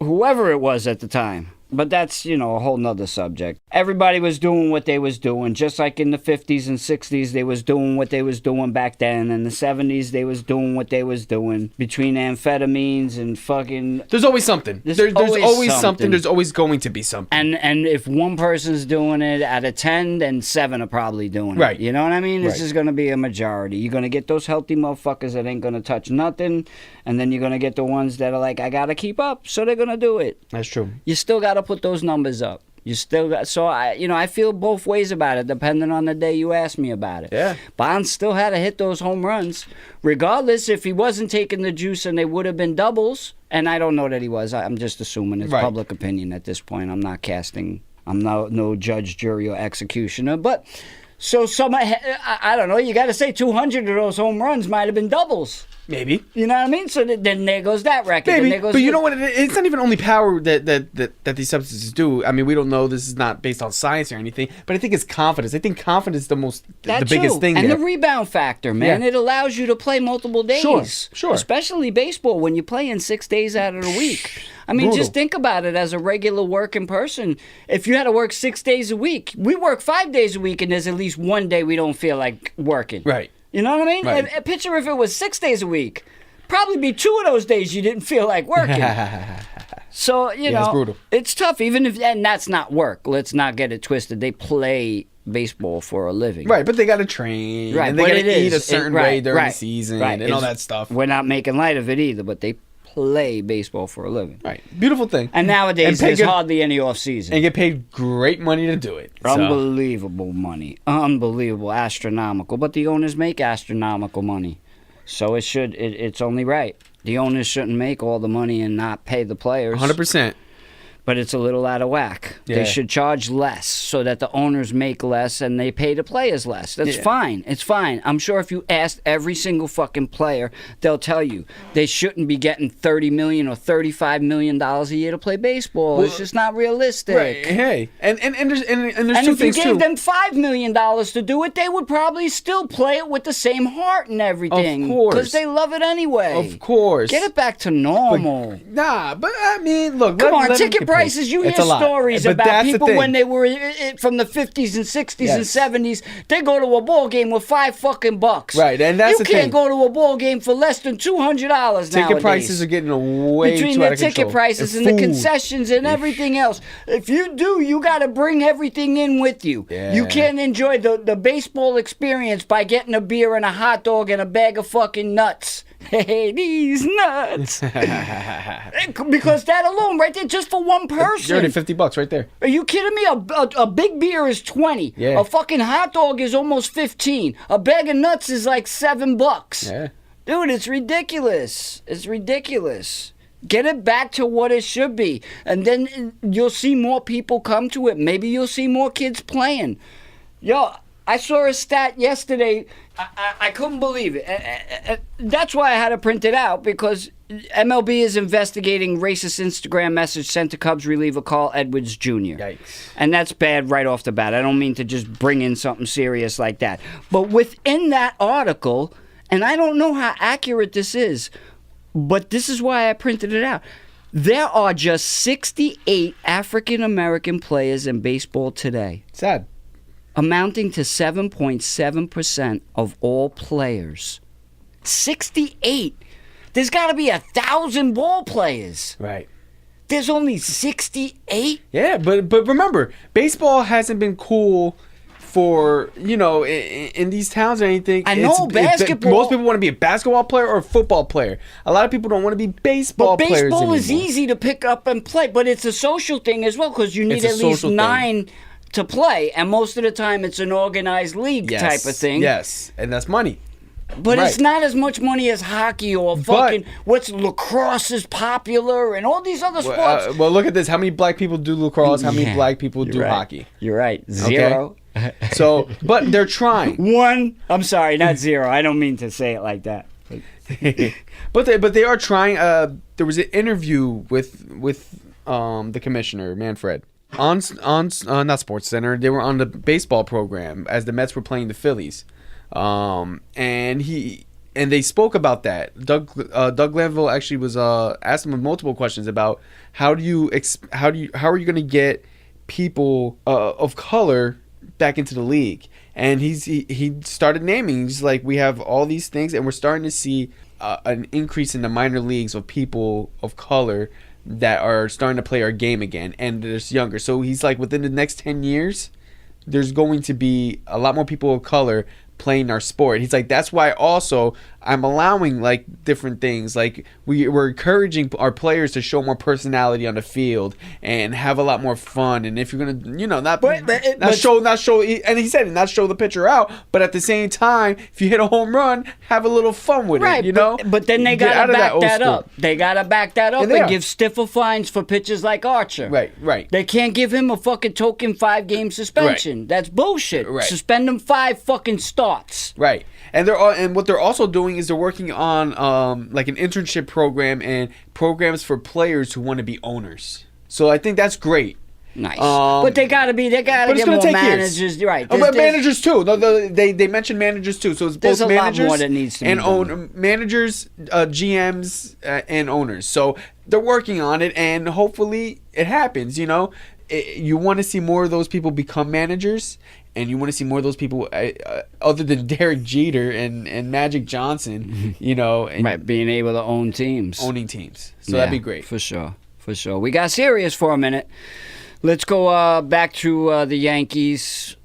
whoever it was at the time. But that's, a whole nother subject. Everybody was doing what they was doing, just like in the 50s and 60s, they was doing what they was doing back then. In the 70s, they was doing what they was doing. Between amphetamines and fucking... There's always something. There's always something. There's always going to be something. And if one person's doing it out of 10, then 7 are probably doing it. Right. You know what I mean? This Right. is going to be a majority. You're going to get those healthy motherfuckers that ain't going to touch nothing, and then you're going to get the ones that are like, I got to keep up, so they're going to do it. That's true. You still got to put those numbers up. You still got, so I feel both ways about it, depending on the day you ask me about it. Yeah. Bonds still had to hit those home runs, regardless if he wasn't taking the juice and they would have been doubles. And I don't know that he was. I'm just assuming it's Right. public opinion at this point. I'm not casting. I'm no judge, jury, or executioner. But so I don't know. You got to say 200 of those home runs might have been doubles. Maybe. You know what I mean? So then there goes that record. Then Maybe, there goes but you know what? It's not even only power that these substances do. I mean, we don't know. This is not based on science or anything. But I think it's confidence. I think confidence is the biggest thing. And there. the rebound factor, man. Yeah. It allows you to play multiple days. Sure. Especially baseball when you play in 6 days out of the week. I mean, Brutal. just think about it as a regular working person. If you had to work 6 days a week, we work 5 days a week, and there's at least one day we don't feel like working. Right. You know what I mean? Right. Picture if it was 6 days a week. Probably be 2 of those days you didn't feel like working. So, it's brutal. It's tough, and that's not work. Let's not get it twisted. They play baseball for a living. Right, but they got to train. Right, and they but got it to eat is. a certain way during the season and all that stuff. We're not making light of it either, but they play baseball for a living. Right. Beautiful thing. And nowadays, pay there's good- hardly any off-season. And get paid great money to do it. So. Unbelievable money. Unbelievable. Astronomical. But the owners make astronomical money. So it's only right. The owners shouldn't make all the money and not pay the players. 100%. But it's a little out of whack. Yeah. They should charge less so that the owners make less and they pay the players less. That's fine. It's fine. I'm sure if you asked every single fucking player, they'll tell you they shouldn't be getting $30 million or $35 million a year to play baseball. It's just not realistic. Right. Hey, and there's And two if you things gave too. them $5 million to do it, they would probably still play it with the same heart and everything. Of course. Because they love it anyway. Of course. Get it back to normal. But I mean, look. Come on, let ticket prices. You hear stories But about that's the people thing. when they were from the 50s and 60s and 70s. They go to a ball game with $5. Right, and that's the you can't thing. go to a ball game for less than $200 nowadays. Ticket prices are getting way Between too the out of ticket control. prices and the food. concessions and everything else. If you do, you got to bring everything in with you. Yeah. You can't enjoy the baseball experience by getting a beer and a hot dog and a bag of fucking nuts. Hey, these nuts. Because that alone, right there, just for one person. You're already $50 right there. Are you kidding me? A big beer is 20. Yeah. A fucking hot dog is almost 15. A bag of nuts is like $7. Yeah. Dude, it's ridiculous. It's ridiculous. Get it back to what it should be. And then you'll see more people come to it. Maybe you'll see more kids playing. Yo, I saw a stat yesterday. I couldn't believe it. That's why I had to print it out, because MLB is investigating racist Instagram message sent to Cubs reliever Carl Edwards Jr. Yikes. And that's bad right off the bat. I don't mean to just bring in something serious like that. But within that article, and I don't know how accurate this is, but this is why I printed it out. There are just 68 African American players in baseball today, Sad. amounting to 7.7% of all players. 68. There's got to be 1,000 ball players. Right. There's only 68? Yeah, but remember, baseball hasn't been cool for, in these towns or anything. I know, basketball. Most people want to be a basketball player or a football player. A lot of people don't want to be baseball But players baseball is anymore. easy to pick up and play, but it's a social thing as well, because you need It's a at least social thing. 9 to play, and most of the time it's an organized league type of thing. Yes, and that's money. But Right. it's not as much money as hockey or fucking lacrosse is popular and all these other sports. Well, look at this. How many black people do lacrosse? How many Yeah, black people do you're right. hockey? You're right. 0. So, but they're trying. 1. I'm sorry, not 0. I don't mean to say it like that. But they are trying. There was an interview with the commissioner Manfred on not Sports Center. They were on the baseball program as the Mets were playing the Phillies, and they spoke about that. Doug Glanville actually was asked him multiple questions about how are you going to get people of color back into the league. And he started naming. He's like, we have all these things, and we're starting to see an increase in the minor leagues of people of color that are starting to play our game again, and there's younger. So he's like, within the next 10 years, there's going to be a lot more people of color playing our sport. He's like, that's why also I'm allowing like different things. Like we're encouraging our players to show more personality on the field and have a lot more fun. And if you're gonna, not show, and he said not show the pitcher out, but at the same time, if you hit a home run, have a little fun with it. But then they Get out gotta of back old that school. up. They gotta back that up And they and are. give stiffer fines for pitchers like Archer. Right. They can't give him a fucking token 5-game suspension. That's bullshit. Right. Suspend him 5 fucking starts. Right, and what they're also doing is they're working on like an internship program and programs for players who want to be owners. So I think that's great. Nice. But they gotta but get it's gonna more take managers. years. Right. But managers too. No, they mentioned managers too. So it's There's both a lot managers more that needs to be and done. managers, GMs, and owners. So they're working on it, and hopefully it happens. You want to see more of those people become managers, and you want to see more of those people other than Derek Jeter and Magic Johnson, and Right, being able to own teams. owning teams. So that'd be great. For sure. We got serious for a minute. Let's go back to the Yankees.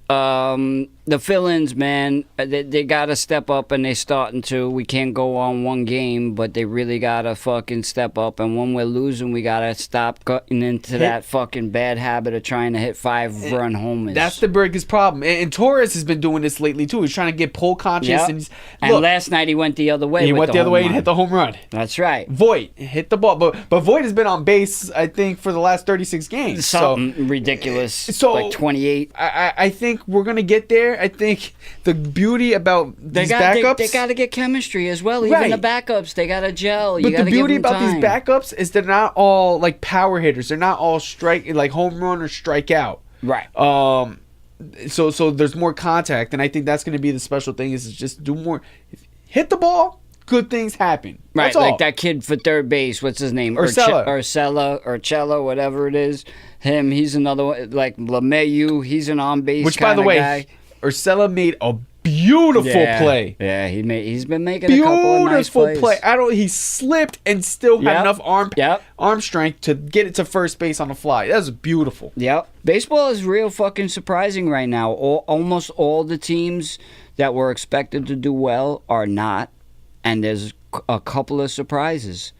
The fill-ins, man, they got to step up, and they're starting to. We can't go on one game, but they really got to fucking step up. And when we're losing, we got to stop getting into that fucking bad habit of trying to hit 5-run homers. That's the biggest problem. And Torres has been doing this lately, too. He's trying to get pole conscious. Yep. And last night he went the other way. He went the other way and hit the home run. That's right. Voit hit the ball. But Voit has been on base, I think, for the last 36 games. Something ridiculous. Like 28. I think we're going to get there. I think the beauty about these backups... They got to get chemistry as well. Even the backups, they got to gel. But the beauty about these backups is they're not all like power hitters. They're not all like home run or strike out. Right. So there's more contact, and I think that's going to be the special thing is just do more. Hit the ball, good things happen. Right, That's all. like that kid for third base. What's his name? Urcella, whatever it is. Him, he's another one. Like LeMahieu, he's an on-base Which, by the way, guy. Urcella made a beautiful play. Yeah, he's been making a couple of nice plays. Play. He slipped and still had enough arm strength to get it to first base on the fly. That was beautiful. Yep. Baseball is real fucking surprising right now. Almost all the teams that were expected to do well are not, and there's a couple of surprises.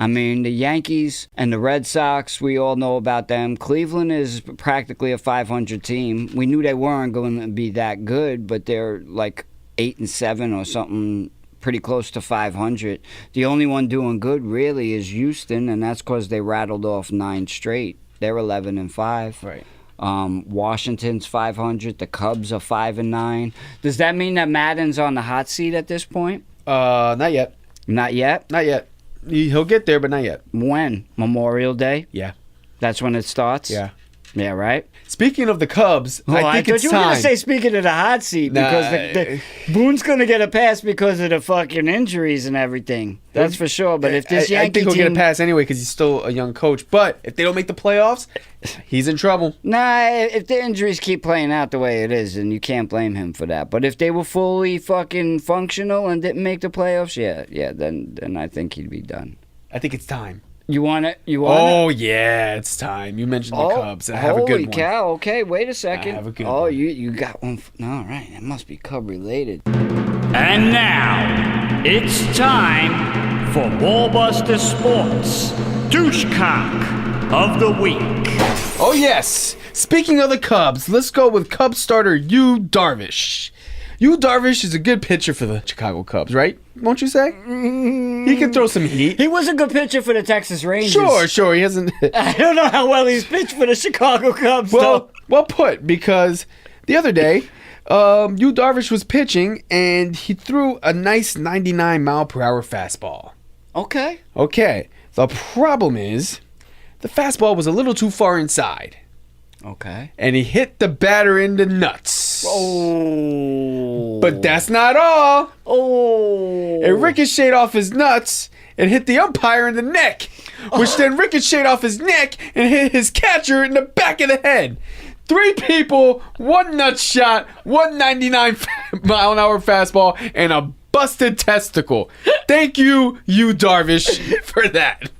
I mean, the Yankees and the Red Sox, we all know about them. Cleveland is practically a 500 team. We knew they weren't going to be that good, but they're like 8-7 or something, pretty close to 500. The only one doing good really is Houston, and that's because they rattled off 9 straight. They're 11-5. Right. Washington's 500. The Cubs are 5-9. Does that mean that Madden's on the hot seat at this point? Not yet. Not yet? Not yet. He'll get there, but not yet. When? Memorial Day? Yeah. That's when it starts? Yeah. Yeah, right? Speaking of the Cubs, I think it's time. You were going to say speaking of the hot seat because Boone's going to get a pass because of the fucking injuries and everything. That's for sure. But if this Yankee I think he'll team... get a pass anyway because he's still a young coach. But if they don't make the playoffs, he's in trouble. Nah, if the injuries keep playing out the way it is, then you can't blame him for that. But if they were fully fucking functional and didn't make the playoffs, then I think he'd be done. I think it's time. You want it? Yeah, it's time. You mentioned the Cubs. I have a good one. Holy cow. Okay, wait a second. I have a good one. You got one. All right, it must be Cub related. And now, it's time for Wallbuster Sports Douchecock of the Week. Oh, yes. Speaking of the Cubs, let's go with Cubs starter Yu Darvish. Yu Darvish is a good pitcher for the Chicago Cubs, right? Won't you say? He can throw some heat. He was a good pitcher for the Texas Rangers. Sure. He hasn't... I don't know how well he's pitched for the Chicago Cubs, though. Well put, because the other day, Yu Darvish was pitching, and he threw a nice 99-mile-per-hour fastball. Okay. The problem is, the fastball was a little too far inside. Okay. And he hit the batter in the nuts. Oh. But that's not all. Oh. It ricocheted off his nuts and hit the umpire in the neck, which then ricocheted off his neck and hit his catcher in the back of the head. 3 people, 1 nut shot, 199-mile-an-hour fastball, and a busted testicle. Thank you, Yu Darvish, for that.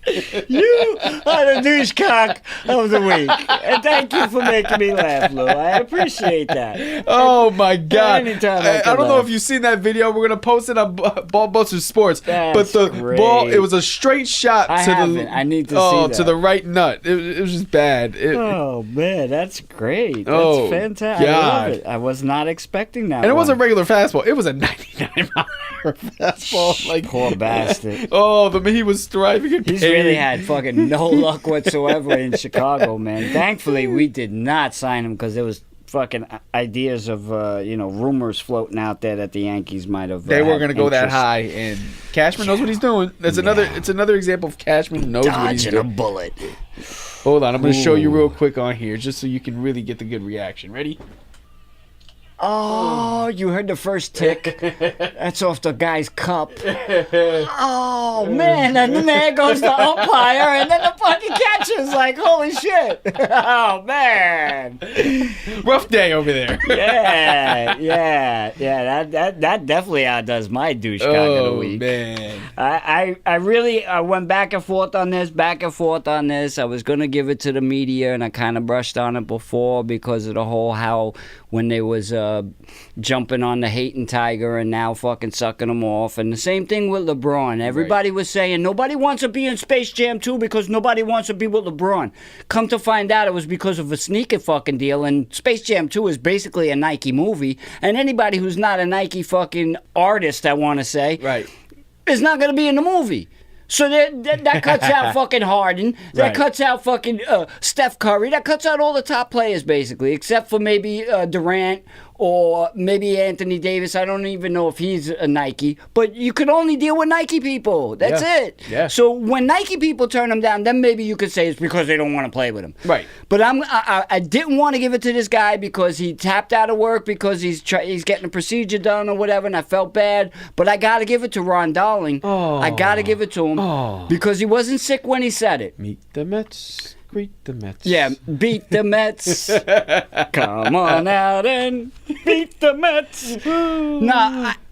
You are the douchecock of the week. And thank you for making me laugh, Lou. I appreciate that. Oh, my God. Anytime I don't know if you've seen that video. We're going to post it on Ballbuster Sports. That's but the great. ball, it was a straight shot I need to see that. to the right nut. It was just bad. Oh, man, that's great. That's fantastic. God. I love it. I was not expecting that. And it wasn't a regular fastball. It was a 99-mile-an-hour fastball. Like, poor bastard. Oh, but he was thriving in He's pain. really had fucking no luck whatsoever in Chicago, man. Thankfully, we did not sign him because there was fucking ideas of, rumors floating out there that the Yankees might have. They weren't going to go that high, and Cashman knows what he's doing. It's another example of Cashman knows what he's doing. Dodging a bullet. Hold on, I'm going to show you real quick on here just so you can really get the good reaction. Ready? Oh, you heard the first tick. That's off the guy's cup. Oh, man. And then there goes the umpire, and then the fucking catcher's like, holy shit. Oh, man. Rough day over there. Yeah. That definitely outdoes my douchecock of the week. Oh, man. I really went back and forth on this. I was going to give it to the media, and I kind of brushed on it before because of the whole how when there was jumping on the hating Tiger and now fucking sucking him off. And the same thing with LeBron. Everybody was saying nobody wants to be in Space Jam 2 because nobody wants to be with LeBron. Come to find out, it was because of a sneaker fucking deal. And Space Jam 2 is basically a Nike movie. And anybody who's not a Nike fucking artist, I want to say, is not going to be in the movie. So that cuts out fucking Harden. That cuts out fucking Steph Curry. That cuts out all the top players, basically, except for maybe Durant or maybe Anthony Davis. I don't even know if he's a Nike. But you could only deal with Nike people. That's it. Yeah. So when Nike people turn him down, then maybe you could say it's because they don't want to play with him. Right. But I didn't want to give it to this guy because he tapped out of work because he's getting a procedure done or whatever, and I felt bad. But I got to give it to Ron Darling. I got to give it to him because he wasn't sick when he said it. Meet the Mets. Greet the Mets. Yeah, beat the Mets. Come on out and beat the Mets.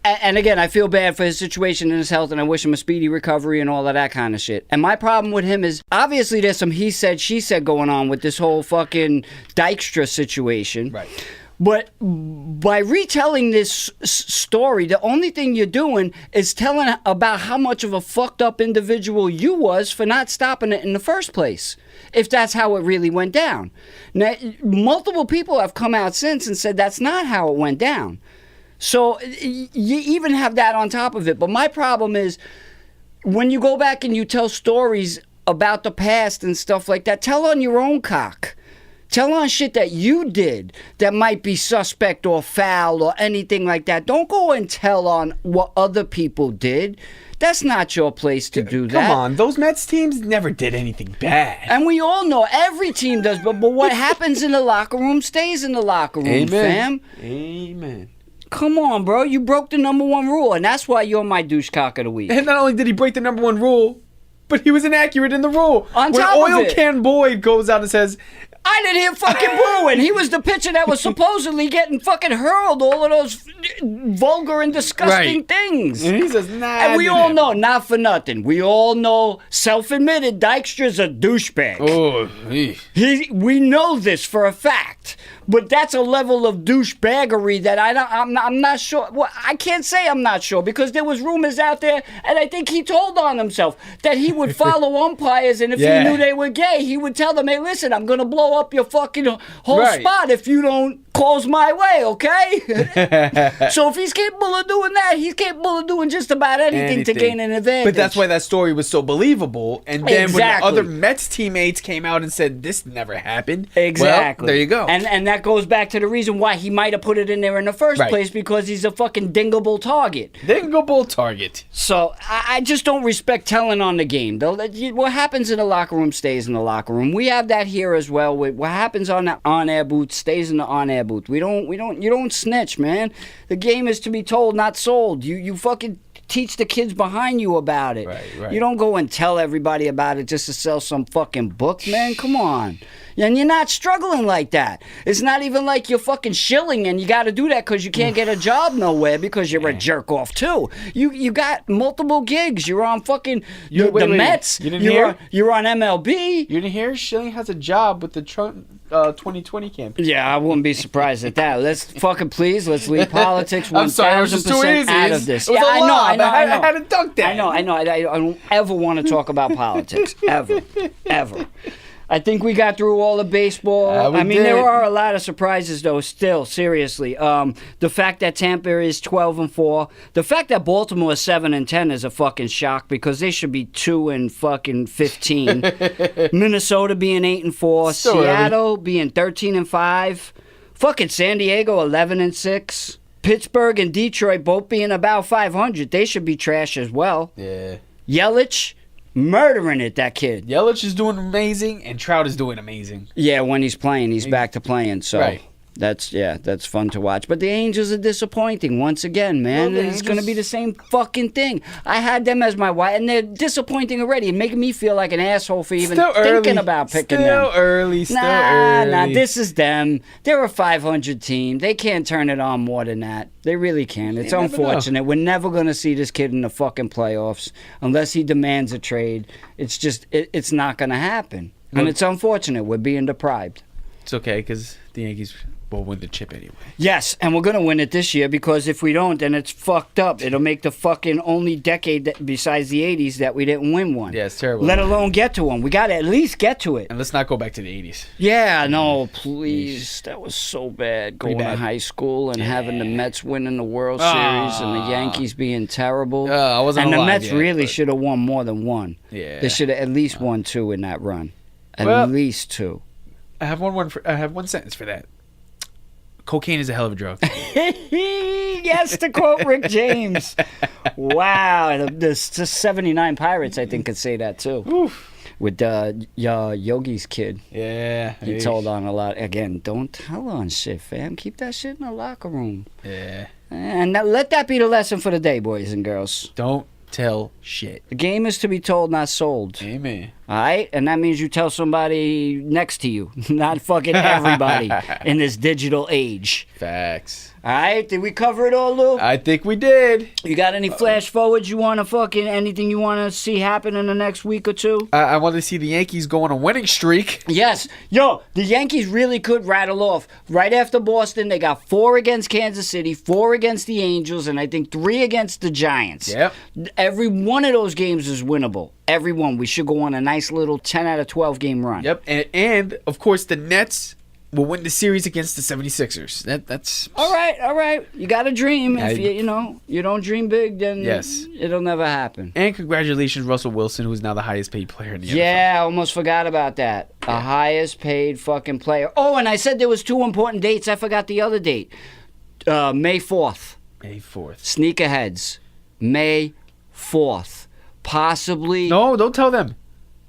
And again, I feel bad for his situation and his health, and I wish him a speedy recovery and all of that kind of shit. And my problem with him is, obviously there's some he said, she said going on with this whole fucking Dykstra situation. Right. But by retelling this story, the only thing you're doing is telling about how much of a fucked up individual you was for not stopping it in the first place, if that's how it really went down. Now, multiple people have come out since and said that's not how it went down. So you even have that on top of it. But my problem is, when you go back and you tell stories about the past and stuff like that, tell on your own cock. Tell on shit that you did that might be suspect or foul or anything like that. Don't go and tell on what other people did. That's not your place to do that. Come on, those Mets teams never did anything bad. And we all know every team does, but what happens in the locker room stays in the locker room, fam. Amen. Come on, bro. You broke the number one rule, and that's why you're my douchecock of the week. And not only did he break the number one rule, but he was inaccurate in the rule. On when top of Oil it. Can Boyd goes out and says, I didn't hear fucking booing. He was the pitcher that was supposedly getting fucking hurled all of those vulgar and disgusting things. And he says, nah. And we all know, not for nothing, we all know, self-admitted, Dykstra's a douchebag. Oh, We know this for a fact. But that's a level of douchebaggery that I'm not sure. Well, I can't say I'm not sure because there was rumors out there, and I think he told on himself that he would follow umpires, and if he knew they were gay, he would tell them, hey, listen, I'm going to blow up your fucking whole spot if you don't close my way, okay? So if he's capable of doing that, he's capable of doing just about anything to gain an advantage. But that's why that story was so believable. And then when the other Mets teammates came out and said, this never happened. Exactly. Well, there you go. And that goes back to the reason why he might have put it in there in the first place, because he's a fucking dingable target. Dingable target. So I just don't respect telling on the game. What happens in the locker room stays in the locker room. We have that here as well. What happens on the on-air booth stays in the on-air booth. You don't snitch, man. The game is to be told, not sold. You fucking teach the kids behind you about it. Right. You don't go and tell everybody about it just to sell some fucking book, man. Come on. And you're not struggling like that. It's not even like you're fucking shilling and you got to do that because you can't get a job nowhere because you're a jerk off too. You got multiple gigs. You're on fucking the Mets. You didn't hear? You're on MLB. You didn't hear? Schilling has a job with the Trump 2020 campaign. Yeah, I wouldn't be surprised at that. Let's leave politics 1,000% out of this. It was I know. I had to dunk that. I know. I don't ever want to talk about politics. Ever. I think we got through all of baseball. There are a lot of surprises, though, still, seriously. The fact that Tampa is 12-4. The fact that Baltimore is 7-10 is a fucking shock because they should be 2-15. Minnesota being 8-4. Seattle being 13-5. Fucking San Diego 11-6. Pittsburgh and Detroit both being about 500. They should be trash as well. Yeah. Yelich murdering it, that kid. Yelich is doing amazing, and Trout is doing amazing. Yeah, when he's playing, he's back to playing. So that's fun to watch. But the Angels are disappointing once again, man. Well, it's going to be the same fucking thing. I had them as my wife, and they're disappointing already, making me feel like an asshole for even thinking about picking them. Still early. Nah, this is them. They're a 500 team. They can't turn it on more than that. They really can. It's unfortunate. We're never going to see this kid in the fucking playoffs unless he demands a trade. It's just, it's not going to happen. And it's unfortunate. We're being deprived. It's okay, because the Yankees we'll win the chip anyway. Yes, and we're going to win it this year because if we don't, then it's fucked up. It'll make the fucking only decade besides the 80s that we didn't win one. Yeah, it's terrible. Let alone get to one. We got to at least get to it. And let's not go back to the 80s. Yeah, no, please. That was so bad going to high school and having the Mets winning the World Series and the Yankees being terrible. I wasn't and the alive Mets yet, really but- should have won more than one. Yeah. They should have at least won 2 in that run. At least 2. I have one sentence for that. Cocaine is a hell of a drug. Yes, to quote Rick James. Wow, the 79 Pirates, I think, could say that too. Oof. With Yogi's kid. Yeah. He told on a lot. Again, don't tell on shit, fam. Keep that shit in the locker room. Yeah. And let that be the lesson for the day, boys and girls. Don't tell shit. The game is to be told, not sold. Amen. All right? And that means you tell somebody next to you, not fucking everybody in this digital age. Facts. All right? Did we cover it all, Lou? I think we did. You got any flash forwards you want to fucking, anything you want to see happen in the next week or two? I want to see the Yankees go on a winning streak. Yes. Yo, the Yankees really could rattle off. Right after Boston, they got 4 against Kansas City, 4 against the Angels, and I think 3 against the Giants. Yep. Every one of those games is winnable. Every one. We should go on a nice little 10 out of 12 game run. Yep. And of course, the Nets will win the series against the 76ers. That's All right. You got to dream. Yeah, If you don't dream big, then it'll never happen. And congratulations, Russell Wilson, who's now the highest paid player in the NFL. Yeah, I almost forgot about that. The highest paid fucking player. Oh, and I said there was 2 important dates. I forgot the other date. May 4th. May 4th. Sneakerheads. May 4th. Possibly. No, don't tell them.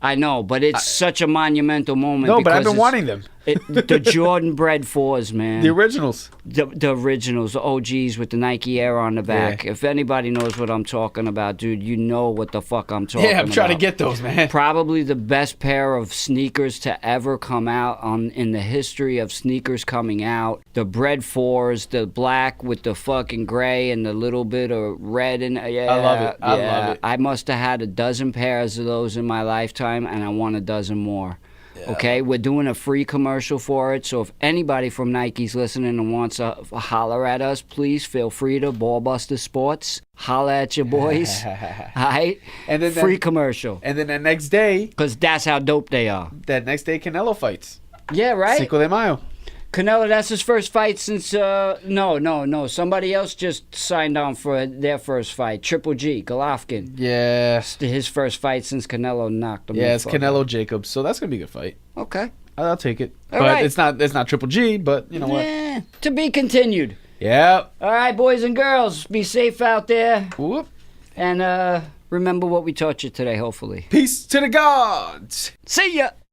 I know, but it's such a monumental moment. No, but I've because been wanting them. the Jordan Bred 4s, man. The originals. The originals, the OGs with the Nike Air on the back. Yeah. If anybody knows what I'm talking about, dude, you know what the fuck I'm talking about. Yeah, I'm trying to get those, man. Probably the best pair of sneakers to ever come out in the history of sneakers coming out. The Bred 4s, the black with the fucking gray and the little bit of red in it. Yeah, I love it. I love it. I must have had a dozen pairs of those in my lifetime, and I want a dozen more. Okay, we're doing a free commercial for it, so if anybody from Nike's listening and wants to holler at us, please feel free to Ballbuster Sports. Holler at your boys. All right? And then free commercial. And then the next day, Because that's how dope they are. Canelo fights. Yeah, right? Cinco de Mayo. Canelo, that's his first fight since, no. Somebody else just signed on for their first fight. Triple G, Golovkin. Yeah. His first fight since Canelo knocked him. Yeah, it's the fuck Canelo out. Jacobs, so that's going to be a good fight. Okay. I'll take it. All but right. it's not Triple G, but you know what? Yeah, to be continued. Yep. All right, boys and girls, be safe out there. Whoop. And remember what we taught you today, hopefully. Peace to the gods. See ya!